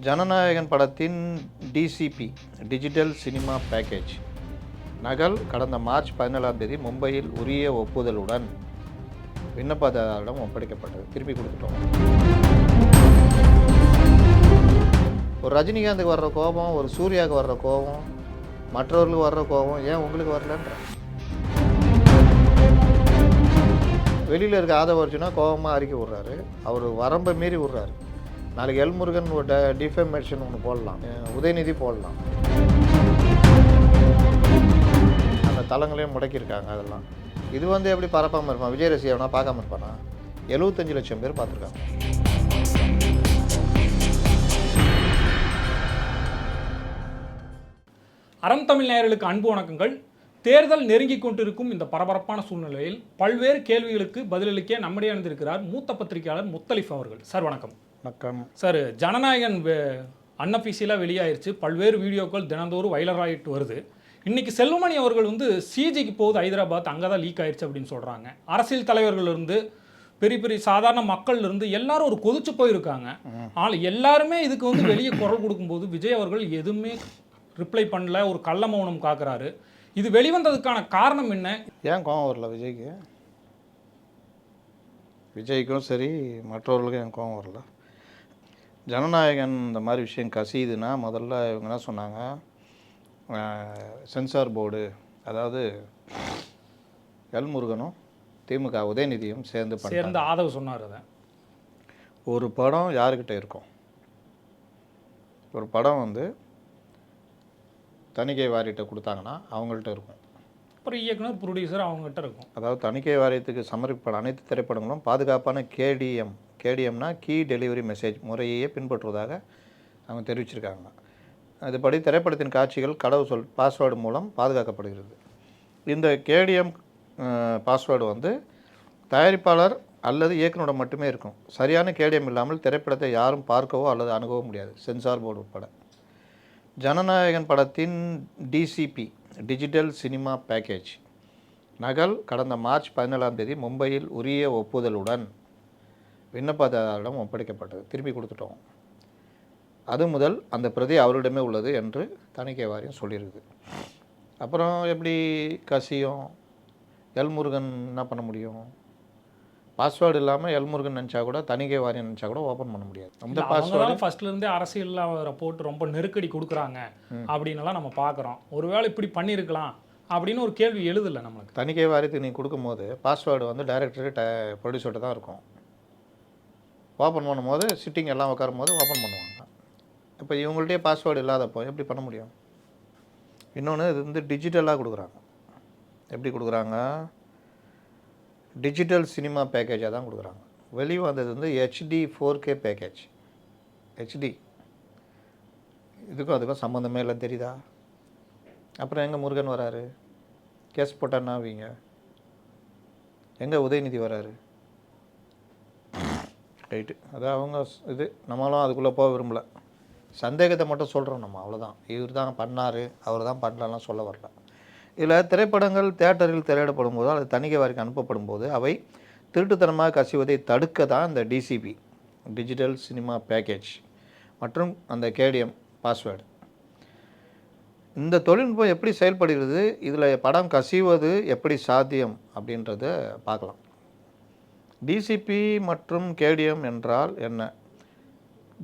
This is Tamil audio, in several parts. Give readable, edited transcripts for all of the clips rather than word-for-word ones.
ஜனநாயகன் படத்தின் டிசிபி டிஜிட்டல் சினிமா பேக்கேஜ் நகல் கடந்த மார்ச் 17ஆம் தேதி மும்பையில் உரிய ஒப்புதலுடன் விண்ணப்பதாரரிடம் ஒப்படைக்கப்பட்டது. திருப்பி கொடுத்துட்டோம். ஒரு ரஜினிகாந்துக்கு வர்ற கோபம், ஒரு சூர்யாவுக்கு வர்ற கோபம், மற்றவர்களுக்கு வர்ற கோபம் ஏன் உங்களுக்கு வரலன்ற? வெளியில் இருக்க ஆதவ அர்ஜுனா கோபமாக அறிக்கை விட்றாரு, அவர் வரம்பை மீறி விட்றாரு. நாளைக்கு எல்முருகன் ஒரு டிஃபேமேஷன் ஒன்று போடலாம், உதயநிதி போடலாம், அந்த தளங்களையும் முடக்கியிருக்காங்க. அதெல்லாம் இது எப்படி பரப்பாமல் இருப்பான்? விஜய் ரசிகனா பார்க்காம இருப்பானா? 75 லட்சம் பேர் பார்த்துருக்காங்க. அறம் தமிழ் நேயர்களுக்கு அன்பு வணக்கங்கள். தேர்தல் நெருங்கி கொண்டிருக்கும் இந்த பரபரப்பான சூழ்நிலையில் பல்வேறு கேள்விகளுக்கு பதிலளிக்க நம்மிடையே அணிந்திருக்கிறார் மூத்த பத்திரிகையாளர் முத்தலிஃப் அவர்கள். சார் வணக்கம். வணக்கம் சார். ஜனநாயகன் அன்அஃபிஷியலாக வெளியாயிருச்சு. பல்வேறு வீடியோக்கள் தினந்தோறும் வைரல் ஆகிட்டு வருது. இன்னைக்கு செல்வமணி அவர்கள் சிஜிக்கு போகுது ஹைதராபாத், அங்கே தான் லீக் ஆயிடுச்சு அப்படின்னு சொல்கிறாங்க. அரசியல் தலைவர்கள் இருந்து பெரிய பெரிய சாதாரண மக்கள் இருந்து எல்லாரும் ஒரு கொதிச்சு போயிருக்காங்க. ஆனால் எல்லாருமே இதுக்கு வெளியே குரல் கொடுக்கும்போது விஜய் அவர்கள் எதுவுமே ரிப்ளை பண்ணல, ஒரு கள்ள மௌனம் காக்குறாரு. இது வெளிவந்ததுக்கான காரணம் என்ன? ஏன் கோவம் வரல விஜய்க்கு? விஜய்க்கும் சரி மற்றவர்களுக்கும் ஏன் கோவம் வரல? ஜனநாயகன் இந்த மாதிரி விஷயம் கசியுதுன்னா முதல்ல இவங்க என்ன சொன்னாங்க, சென்சார் போர்டு, அதாவது எல்முருகனும் திமுக உதயநிதியும் சேர்ந்து ஆதவ சொன்னார். அதை ஒரு படம் யாருக்கிட்ட இருக்கும்? ஒரு படம் தணிக்கை வாரியத்தை கொடுத்தாங்கன்னா அவங்கள்ட்ட இருக்கும். அப்புறம் இயக்குனர் ப்ரொடியூசர் அவங்ககிட்ட இருக்கும். அதாவது தணிக்கை வாரியத்துக்கு சமர்ப்பிப்பட அனைத்து திரைப்படங்களும் பாதுகாப்பான கேடிஎம்னா கீ டெலிவரி மெசேஜ் முறையே பின்பற்றுவதாக அவங்க தெரிவிச்சிருக்காங்க. அதுபடி திரைப்படத்தின் காட்சிகள் கடவுச்சொல் பாஸ்வேர்டு மூலம் பாதுகாக்கப்படுகிறது. இந்த கேடிஎம் பாஸ்வேர்டு தயாரிப்பாளர் அல்லது இயக்குனரிடம் மட்டுமே இருக்கும். சரியான கேடிஎம் இல்லாமல் திரைப்படத்தை யாரும் பார்க்கவோ அல்லது அணுகவோ முடியாது, சென்சார் போர்டு உட்பட. ஜனநாயகன் படத்தின் டிசிபி டிஜிட்டல் சினிமா பேக்கேஜ் நகல் கடந்த மார்ச் 17ஆம் தேதி மும்பையில் உரிய ஒப்புதலுடன் விண்ணப்பதாரரிடம் ஒப்படைக்கப்பட்டது. திருப்பி கொடுத்துட்டோம். அது முதல் அந்த பிரதி அவரிடமே உள்ளது என்று தணிக்கை வாரியம் சொல்லியிருக்கு. அப்புறம் எப்படி கசியும்? எல்முருகன் என்ன பண்ண முடியும்? பாஸ்வேர்டு இல்லாமல் எல்முருகன் நினச்சா கூட, தணிக்கை வாரியம் நினச்சா கூட ஓப்பன் பண்ண முடியாது. அந்த பாஸ்வேர்டு ஃபர்ஸ்ட்லேருந்தே அரசியலில் அவரை போட்டு ரொம்ப நெருக்கடி கொடுக்குறாங்க அப்படின்லாம் நம்ம பார்க்குறோம். ஒருவேளை இப்படி பண்ணியிருக்கலாம் அப்படின்னு ஒரு கேள்வி எழுதலை நம்மளுக்கு. தணிக்கை வாரியத்துக்கு நீங்கள் கொடுக்கும்போது பாஸ்வேர்டு டைரக்டர் ப்ரொடியூசர்கிட்ட தான் இருக்கும். ஓப்பன் பண்ணும்போது சிட்டிங் எல்லாம் உட்காரும் போது ஓப்பன் பண்ணுவாங்க. இப்போ இவங்கள்ட்டே பாஸ்வேர்டு இல்லாதப்போ எப்படி பண்ண முடியும்? இன்னொன்று இது டிஜிட்டலாக கொடுக்குறாங்க. எப்படி கொடுக்குறாங்க? டிஜிட்டல் சினிமா பேக்கேஜாக தான் கொடுக்குறாங்க. வெளியே வந்தது HD 4K பேக்கேஜ். HD அதுக்கும் சம்மந்தமே இல்லை, தெரியுதா? அப்புறம் எங்கே முருகன் வராரு? கேஸ் போட்டான்னா வீங்க எங்கே உதயநிதி வராரு? ரைட்டு, அது அவங்க நம்மளும் அதுக்குள்ளே போக விரும்பலை. சந்தேகத்தை மட்டும் சொல்கிறோம் நம்ம, அவ்வளோதான். இவர் தான் பண்ணார், அவர் தான் பண்ணலாம் சொல்ல வரல. இதில் திரைப்படங்கள் தியேட்டரில் திரையிடப்படும் போது அல்லது தணிக்கை வாரிக்கு அனுப்பப்படும் போது அவை திருட்டுத்தனமாக கசிவதை தடுக்க தான் இந்த டிசிபி டிஜிட்டல் சினிமா பேக்கேஜ் மற்றும் அந்த கேடிஎம் பாஸ்வேர்டு. இந்த தொழில்நுட்பம் எப்படி செயல்படுகிறது, இதில் படம் கசிவது எப்படி சாத்தியம் அப்படின்றத பார்க்கலாம். டிசிபி மற்றும் கேடிஎம் என்றால் என்ன?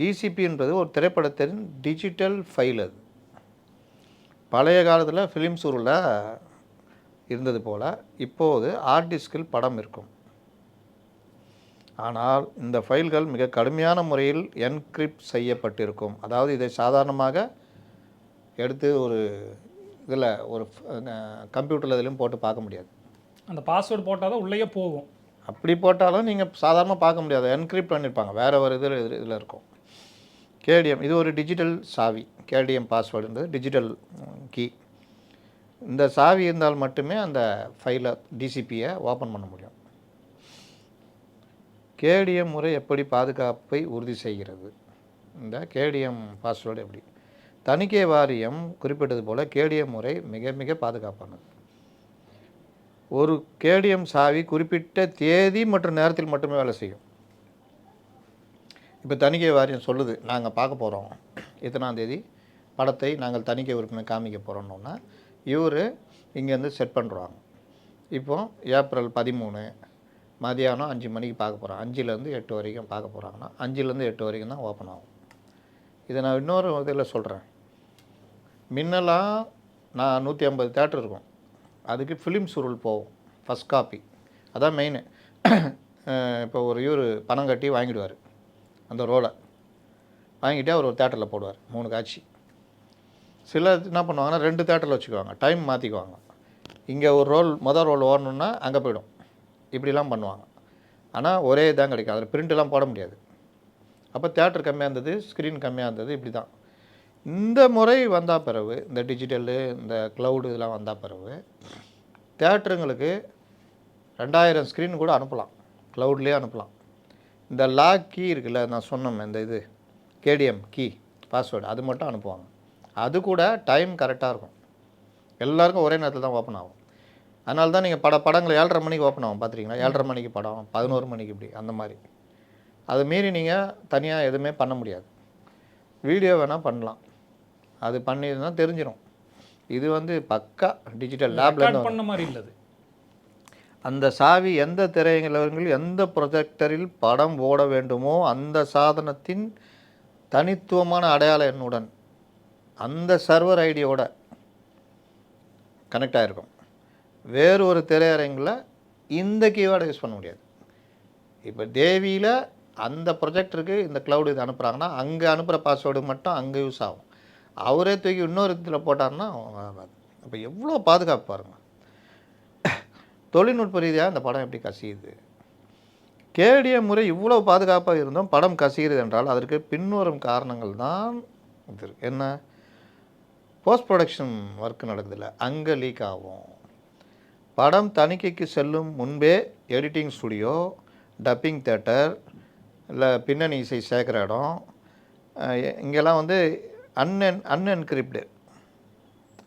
டிசிபி என்பது ஒரு திரைப்படத்தின் டிஜிட்டல் ஃபைல். அது பழைய காலத்தில் ஃபிலிம் சூரில் இருந்தது போல் இப்போது ஹார்ட் டிஸ்கில் படம் இருக்கும். ஆனால் இந்த ஃபைல்கள் மிக கடுமையான முறையில் என்கிரிப்ட் செய்யப்பட்டிருக்கும். அதாவது இதை சாதாரணமாக எடுத்து ஒரு இதில் ஒரு கம்ப்யூட்டரில் இதிலையும் போட்டு பார்க்க முடியாது. அந்த பாஸ்வேர்டு போட்டால் தான் உள்ளே போகும். அப்படி போட்டாலும் நீங்கள் சாதாரணமாக பார்க்க முடியாது, என்கிரிப்ட் பண்ணியிருப்பாங்க, வேறு ஒரு இதில் இருக்கும். கேடிஎம் இது ஒரு டிஜிட்டல் சாவி. கேடிஎம் பாஸ்வேர்டுன்றது டிஜிட்டல் கீ. இந்த சாவி இருந்தால் மட்டுமே அந்த ஃபைலை டிசிபியை ஓப்பன் பண்ண முடியும். கேடிஎம் முறை எப்படி பாதுகாப்பை உறுதி செய்கிறது? இந்த கேடிஎம் பாஸ்வேர்டு எப்படி? தணிக்கை வாரியம் குறிப்பிட்டது போல் கேடிஎம் முறை மிக மிக பாதுகாப்பானது. ஒரு கேடிஎம் சாவி குறிப்பிட்ட தேதி மற்றும் நேரத்தில் மட்டுமே வேலை செய்யும். இப்போ தணிக்கை வாரியம் சொல்லுது நாங்கள் பார்க்க போகிறோம் இத்தனாம் தேதி படத்தை நாங்கள் தணிக்கை உறுப்பினர் காமிக்க போகிறோம்னா இவர் இங்கேருந்து செட் பண்ணுறாங்க. இப்போ ஏப்ரல் 13 மதியானம் 5 மணிக்கு பார்க்க போகிறோம். 5லேருந்து 8 வரைக்கும் பார்க்க போகிறாங்கன்னா 5லேருந்து 8 வரைக்கும் தான் ஓப்பன் ஆகும். இதை நான் இன்னொரு இதில் சொல்கிறேன். முன்னெல்லாம் நான் 150 தேட்டர் இருக்கும், அதுக்கு ஃபிலிம் சுருள் போகும், ஃபஸ்ட் காப்பி அதான் மெயின். இப்போ ஒரு இவர் பணம் கட்டி வாங்கிடுவார், அந்த ரோலை வாங்கிட்டு அவர் ஒரு தேட்டரில் போடுவார் 3 காட்சி. சிலர் என்ன பண்ணுவாங்கன்னா 2 தேட்டரில் வச்சுக்குவாங்க, டைம் மாற்றிக்குவாங்க. இங்கே ஒரு மொதல் ரோல் ஓடணுன்னா அங்கே போய்டும், இப்படிலாம் பண்ணுவாங்க. ஆனால் ஒரே இதான் கிடைக்கும், அதில் பிரிண்ட்லாம் போட முடியாது. அப்போ தேட்டர் கம்மியாக இருந்தது, ஸ்க்ரீன் கம்மியாக இருந்தது, இப்படி தான். இந்த முறை வந்தால் பிறகு இந்த டிஜிட்டலு இந்த க்ளவுடு இதெல்லாம் வந்தால் பிறகு தேட்டருங்களுக்கு 2000 ஸ்க்ரீன் கூட அனுப்பலாம், க்ளவுட்லேயே அனுப்பலாம். இந்த லாக் கீ இருக்குல்ல, நான் சொன்னேன் இந்த இது கேடிஎம் கீ பாஸ்வேர்டு, அது மட்டும் அனுப்புவாங்க. அது கூட டைம் கரெக்டாக இருக்கும், எல்லாருக்கும் ஒரே நேரத்தில் தான் ஓப்பன் ஆகும். அதனால தான் நீங்கள் படங்களை 7:30 மணிக்கு ஓப்பன் ஆகும் பார்த்துருக்கீங்களா, 7:30 மணிக்கு படம், 11 மணிக்கு இப்படி அந்த மாதிரி. அதை மீறி நீங்கள் தனியாக எதுவுமே பண்ண முடியாது. வீடியோ வேணால் பண்ணலாம், அது பண்ணினா தெரிஞ்சிடும். இது வந்து பக்கா டிஜிட்டல் லேப்லேருந்து பண்ண மாதிரி இல்லை. அந்த சாவி எந்த திரையரங்கில் எந்த ப்ரொஜெக்டரில் படம் ஓட வேண்டுமோ அந்த சாதனத்தின் தனித்துவமான அடையாள எண்ணுடன் அந்த சர்வர் ஐடியோட கனெக்ட் ஆகிருக்கும். வேறு ஒரு திரையரங்கில் இந்த கீவேர்டை யூஸ் பண்ண முடியாது. இப்போ தேவியில் அந்த ப்ரொஜெக்டருக்கு இந்த க்ளவுடு இது அனுப்புகிறாங்கன்னா அங்கே அனுப்புகிற பாஸ்வேர்டு மட்டும் அங்கே யூஸ் ஆகும். அவரே தூக்கி இன்னொரு இதில் போட்டார்னா இப்போ எவ்வளோ பாதுகாப்பு பாருங்கள். தொழில்நுட்ப ரீதியாக இந்த படம் எப்படி கசியுது. கேடிஎம் முறை இவ்வளோ பாதுகாப்பாக இருந்தும் படம் கசிகிறது என்றால் அதற்கு பின்வரும் காரணங்கள் தான் இது. என்ன, போஸ்ட் ப்ரொடக்ஷன் ஒர்க் நடக்குதில்ல, அங்கே லீக் ஆகும். படம் தணிக்கைக்கு செல்லும் முன்பே எடிட்டிங் ஸ்டுடியோ, டப்பிங் தேட்டர், இல்லை பின்னணி இசை சேர்க்குற இடம், இங்கெல்லாம் வந்து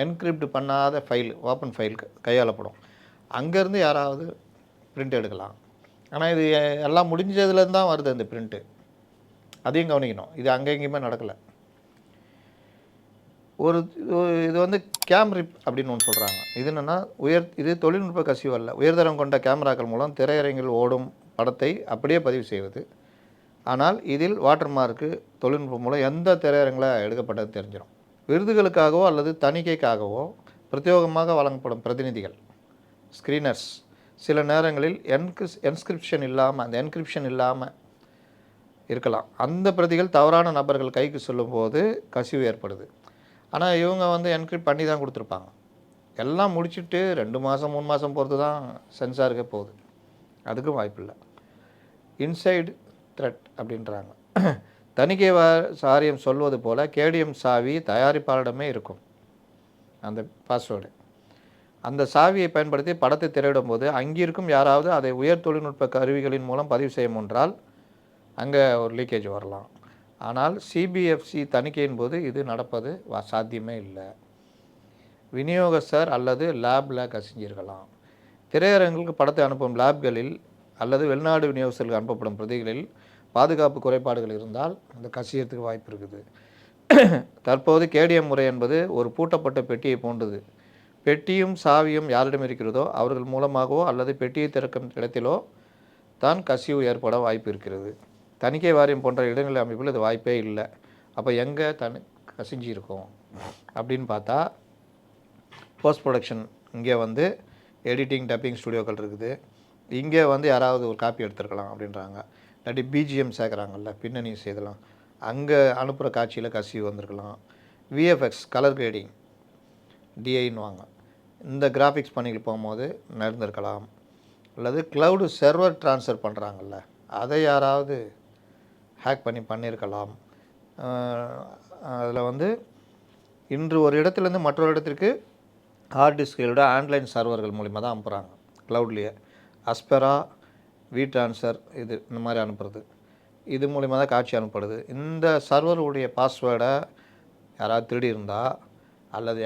என்கிரிப்டு பண்ணாத ஃபைல், ஓப்பன் ஃபைல் கையாளப்படும். அங்கேருந்து யாராவது பிரிண்ட் எடுக்கலாம். ஆனால் இது எல்லாம் முடிஞ்சதுலேருந்து தான் வருது அந்த பிரிண்ட்டு, அதையும் கவனிக்கணும். இது அங்கே எங்கேயுமே நடக்கலை. இது வந்து கேம்ரிப் அப்படின்னு ஒன்று சொல்கிறாங்க. இது என்னென்னா இது தொழில்நுட்ப கசிவு அல்ல, உயர்தரம் கொண்ட கேமராக்கள் மூலம் திரையரங்கில் ஓடும் படத்தை அப்படியே பதிவு செய்வது. ஆனால் இதில் வாட்டர் மார்க்கு தொழில்நுட்பம் மூலம் எந்த திரையரங்கில் எடுக்கப்பட்டது தெரிஞ்சிடும். விருதுகளுக்காகவோ அல்லது தணிக்கைக்காகவோ பிரத்யேகமாக வழங்கப்படும் பிரதிநிதிகள், ஸ்க்ரீனர்ஸ், சில நேரங்களில் என்கிரிப்ஷன் இல்லாமல் இருக்கலாம். அந்த பிரதிகள் தவறான நபர்கள் கைக்கு சொல்லும்போது கசிவு ஏற்படுது. ஆனால் இவங்க வந்து என்கிரிப்ட் பண்ணி தான் கொடுத்துருப்பாங்க. எல்லாம் முடிச்சுட்டு 2 மாதம் 3 மாதம் பொறுத்து தான் சென்சாருக்கே போகுது, அதுக்கும் வாய்ப்பில்லை. இன்சைடு த்ரெட் அப்படின்றாங்க. தணிக்கை வாரியம் சொல்வது போல் கேடிஎம் சாவி தயாரிப்பாளரிடமே இருக்கும் அந்த பாஸ்வேர்டு. அந்த சாவியை பயன்படுத்தி படத்தை திரையிடும் போது அங்கிருக்கும் யாராவது அதை உயர் தொழில்நுட்ப கருவிகளின் மூலம் பதிவு செய்ய முன்னால் அங்கே ஒரு லீக்கேஜ் வரலாம். ஆனால் சிபிஎஃப்சி தணிக்கையின் போது இது நடப்பது சாத்தியமே இல்லை. விநியோகஸ்தர் அல்லது லேபில் கசிஞ்சிருக்கலாம். திரையரங்குகளுக்கு படத்தை அனுப்பும் லேப்களில் அல்லது வெளிநாடு விநியோகஸ்தர்களுக்கு அனுப்பப்படும் பிரதிகளில் பாதுகாப்பு குறைபாடுகள் இருந்தால் அந்த கசியத்துக்கு வாய்ப்பு இருக்குது. தற்போது கேடிஎம் முறை என்பது ஒரு பூட்டப்பட்ட பெட்டியை போன்றது. பெட்டியும் சாவியும் யாரிடம் இருக்கிறதோ அவர்கள் மூலமாகவோ அல்லது பெட்டியை திறக்கும் இடத்திலோ தான் கசிவு ஏற்பட வாய்ப்பு இருக்கிறது. தணிக்கை வாரியம் போன்ற இடைநிலை அமைப்பில் இது வாய்ப்பே இல்லை. அப்போ எங்கே கசிஞ்சு இருக்கும் அப்படின்னு பார்த்தா, போஸ்ட் ப்ரொடக்ஷன் இங்கே வந்து எடிட்டிங் டப்பிங் ஸ்டுடியோக்கள் இருக்குது, இங்கே வந்து யாராவது ஒரு காப்பி எடுத்துருக்கலாம் அப்படின்றாங்க. இல்லாட்டி பிஜிஎம் சேர்க்குறாங்கல்ல, பின்னணி இதெல்லாம், அங்கே அனுப்புகிற காட்சியில் கசிவு வந்திருக்கலாம். விஎஃப்எக்ஸ் கலர் கிரேடிங் டிஐன்னுவாங்க, இந்த கிராஃபிக்ஸ் பணிகள் போகும்போது நடந்திருக்கலாம். அல்லது க்ளவுடு சர்வர் ட்ரான்ஸ்ஃபர் பண்ணுறாங்கல்ல, அதை யாராவது ஹேக் பண்ணியிருக்கலாம். அதில் வந்து இன்று ஒரு இடத்துலேருந்து மற்றொரு இடத்திற்கு ஹார்ட் டிஸ்களோட ஆன்லைன் சர்வர்கள் மூலிமா தான் அனுப்புகிறாங்க. க்ளவுட்லேயே அஸ்பெரா, ட்ரான்ஸ்ஃபர் இது இந்த மாதிரி அனுப்புறது, இது மூலிமா தான் காட்சி அனுப்புறது. இந்த சர்வருடைய பாஸ்வேர்டை யாராவது திருடி இருந்தால் அல்லது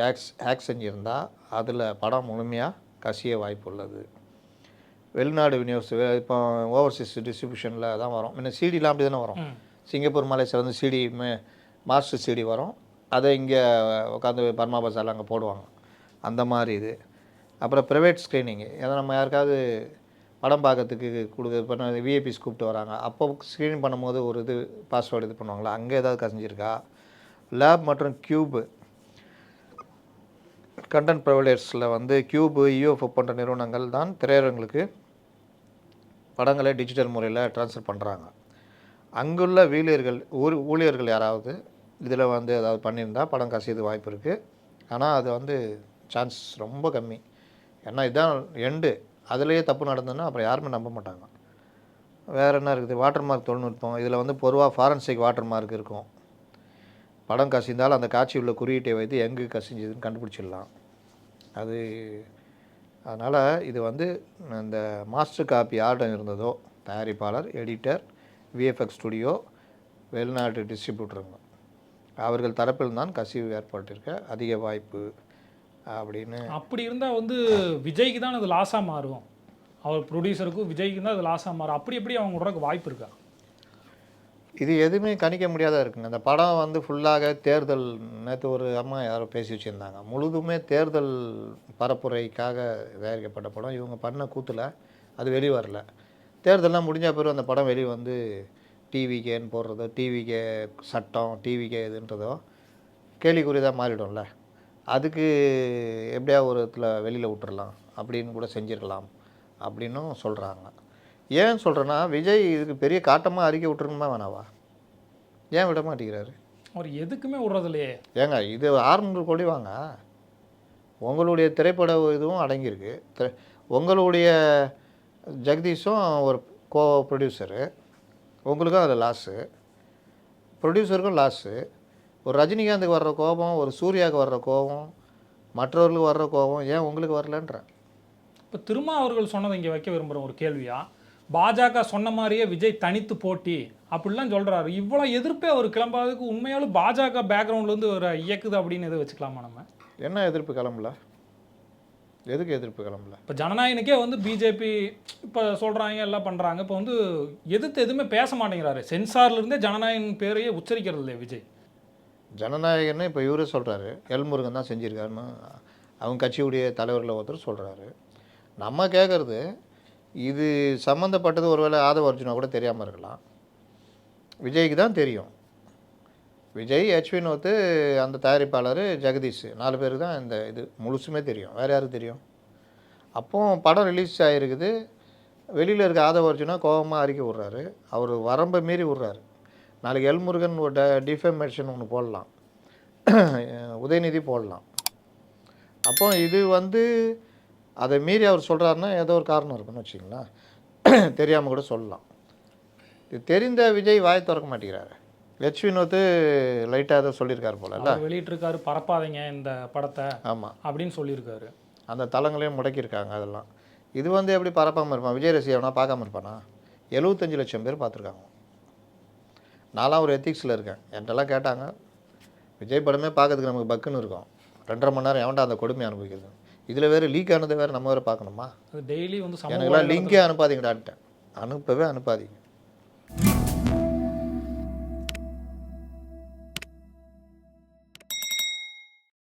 ஹேக் செஞ்சுருந்தால் அதில் படம் முழுமையாக கசிய வாய்ப்பு உள்ளது. வெளிநாடு விநியோக இப்போ ஓவர்சீஸ் டிஸ்ட்ரிபியூஷனில் தான் வரும். முன்ன சிடிலாம் அப்படி தானே வரும், சிங்கப்பூர் மலேசியா வந்து சிடி மாஸ்டர் சிடி வரும், அதை இங்கே உட்காந்து பர்மா பசாரில் அங்கே போடுவாங்க. அந்த மாதிரி இது. அப்புறம் ப்ரைவேட் ஸ்க்ரீனிங்கு, ஏன்னா நம்ம யாருக்காவது படம் பார்க்கறதுக்கு இப்போ விஐபிஸ் கூப்பிட்டு வராங்க, அப்போ ஸ்க்ரீனிங் பண்ணும்போது ஒரு இது பாஸ்வேர்டு இது பண்ணுவாங்களா, அங்கே ஏதாவது கசிஞ்சிருக்கா. லேப் மற்றும் கியூபு கண்டென்ட் ப்ரொவைடர்ஸில் வந்து கியூபு, யூஎஃப்ஓ போன்ற நிறுவனங்கள் தான் திரையரங்களுக்கு படங்களை டிஜிட்டல் முறையில் ட்ரான்ஸ்ஃபர் பண்ணுறாங்க. அங்குள்ள ஊழியர்கள் யாராவது இதில் வந்து ஏதாவது பண்ணியிருந்தால் படம் கசியது வாய்ப்பு இருக்குது. ஆனால் அது வந்து சான்ஸ் ரொம்ப கம்மி. ஏன்னா இதுதான் எண்டு. அதுலேயே தப்பு நடந்ததுன்னா அப்புறம் யாருமே நம்ப மாட்டாங்க. வேறு என்ன இருக்குது, வாட்டர் மார்க் தொழில்நுட்பம். இதில் வந்து பொதுவாக ஃபாரன்சிக் வாட்டர் மார்க் இருக்கும். படம் கசிந்தால் அந்த காட்சி உள்ள குறியீட்டை வைத்து எங்கு கசிஞ்சதுன்னு கண்டுபிடிச்சிடலாம். அதனால் இது வந்து இந்த மாஸ்டர் காப்பி யார்டம் இருந்ததோ, தயாரிப்பாளர், எடிட்டர், விஎஃப்எக்ஸ் ஸ்டுடியோ, வெளிநாட்டு டிஸ்ட்ரிபியூட்டருங்க, அவர்கள் தரப்பில் தான் கசிவு ஏற்பட்டிருக்க அதிக வாய்ப்பு அப்படின்னு. அப்படி இருந்தால் வந்து விஜய்க்கு தான் அது லாஸாக மாறும், அவர் ப்ரொடியூசருக்கும் விஜய்க்கு தான் அது லாஸாக மாறும். அப்படி எப்படி அவங்க விட்றதுக்கு வாய்ப்பு இருக்கா? இது எதுவுமே கணிக்க முடியாத இருக்குங்க. அந்த படம் வந்து ஃபுல்லாக தேர்தல், நேற்று ஒரு அம்மா யாரோ பேசி வச்சுருந்தாங்க, முழுதுமே தேர்தல் பரப்புரைக்காக தயாரிக்கப்பட்ட படம். இவங்க பண்ண கூத்தில் அது வெளியே வரல. தேர்தல்லாம் முடிஞ்ச பிறகு அந்த படம் வெளியே வந்து டிவிகேன்னு போடுறதோ, டிவிகே சட்டம், டிவிகே இதுன்றதோ கேலிக்குறிதான் மாறிடும்ல. அதுக்கு எப்படியா ஒரு இடத்துல வெளியில் விட்டுறலாம் அப்படின்னு கூட செஞ்சுருக்கலாம் அப்படின்னும் சொல்கிறாங்க. ஏன் சொல்கிறேன்னா, விஜய் இதுக்கு பெரிய காட்டமாக அறிக்கை விட்டுருணுமா வேணாவா? ஏன் விட மாட்டேங்கிறாரு? அவர் எதுக்குமே விடுறது இல்லையே. ஏங்க இது 600 கோடி வாங்க, உங்களுடைய திரைப்பட இதுவும் அடங்கியிருக்கு. உங்களுடைய ஜெகதீஷும் ஒரு கோ ப்ரொடியூசரு, உங்களுக்கும் அதில் லாஸு, ப்ரொடியூசருக்கும் லாஸு. ஒரு ரஜினிகாந்துக்கு வர்ற கோபம், ஒரு சூர்யாவுக்கு வர்ற கோபம், மற்றவர்களுக்கு வர்ற கோபம் ஏன் உங்களுக்கு வரலன்றேன். இப்போ திரும்ப அவர்கள் சொன்னதை இங்கே வைக்க விரும்புகிற ஒரு கேள்வியா, பாஜக சொன்ன மாதிரியே விஜய் தனித்து போட்டி அப்படிலாம் சொல்கிறாரு. இவ்வளோ எதிர்ப்பே அவர் கிளம்பாததுக்கு உண்மையாலும் பாஜக பேக்ரவுண்ட்லேருந்து ஒரு இயக்குது அப்படின்னு எதை வச்சுக்கலாமா நம்ம? என்ன எதிர்ப்பு கிளம்பல? எதுக்கு எதிர்ப்பு கிளம்பல? இப்போ ஜனநாயகனுக்கே வந்து பிஜேபி இப்போ சொல்கிறாங்க, எல்லாம் பண்ணுறாங்க. இப்போ வந்து எதிர்த்து எதுவுமே பேச மாட்டேங்கிறாரு. சென்சார்லேருந்தே ஜனநாயகன் பேரையே உச்சரிக்கிறது இல்லையா விஜய்? ஜனநாயகன்னு இப்போ இவரே சொல்கிறாரு, எல்முருகன் தான் செஞ்சுருக்காருன்னு அவங்க கட்சியுடைய தலைவரில் ஒருத்தர் சொல்கிறாரு. நம்ம கேட்குறது, இது சம்மந்தப்பட்டது ஒருவேளை ஆதவ அர்ஜுனா கூட தெரியாமல் இருக்கலாம், விஜய்க்கு தான் தெரியும். விஜய், ஹெச் வினோத், அந்த தயாரிப்பாளர் ஜெகதீஷ், 4 பேருக்கு தான் இந்த இது முழுசுமே தெரியும். வேறு யாருக்கு தெரியும்? அப்போ படம் ரிலீஸ் ஆகிருக்குது, வெளியில் இருக்க ஆதவ அர்ஜுனா கோபமாக அறிக்கை விட்றாரு, அவர் வரம்பை மீறி விட்றாரு. நாளைக்கு எல்முருகன் ஒரு டிஃபமேஷன் ஒன்று போடலாம், உதயநிதி போடலாம். அப்போ இது வந்து அதை மீறி அவர் சொல்கிறாருன்னா ஏதோ ஒரு காரணம் இருக்குன்னு வச்சுங்களேன். தெரியாமல் கூட சொல்லலாம். இது தெரிந்த விஜய் வாய் திறக்க மாட்டேங்கிறாரு. ஹெச் வினோத் லைட்டாக ஏதோ சொல்லியிருக்காரு போல இல்லை, வெளியிட்டிருக்காரு, பரப்பாதீங்க இந்த படத்தை ஆமாம் அப்படின்னு சொல்லியிருக்காரு. அந்த தளங்களையும் முடக்கியிருக்காங்க. அதெல்லாம் இது வந்து எப்படி பரப்பாமல் இருப்பான்? விஜய் ரசிகனா பார்க்காம இருப்பானா? 75 லட்சம் பேர் பார்த்துருக்காங்க. நான்லாம் ஒரு எத்திக்ஸில் இருக்கேன். என்கிட்டலாம் கேட்டாங்க, விஜய் படமே பார்க்கறதுக்கு நமக்கு பக்குன்னு இருக்கும், 2.5 மணி நேரம் எவன்டா அந்த கொடுமை அனுபவிக்கிறது? இதில் வேறு லீக் ஆனது வேறு நம்ம வேறு பார்க்கணுமா? டெய்லி வந்து எனக்குலாம் லிங்கே அனுப்பாதீங்கடான்ட்டேன். அனுப்பவே அனுப்பாதீங்க.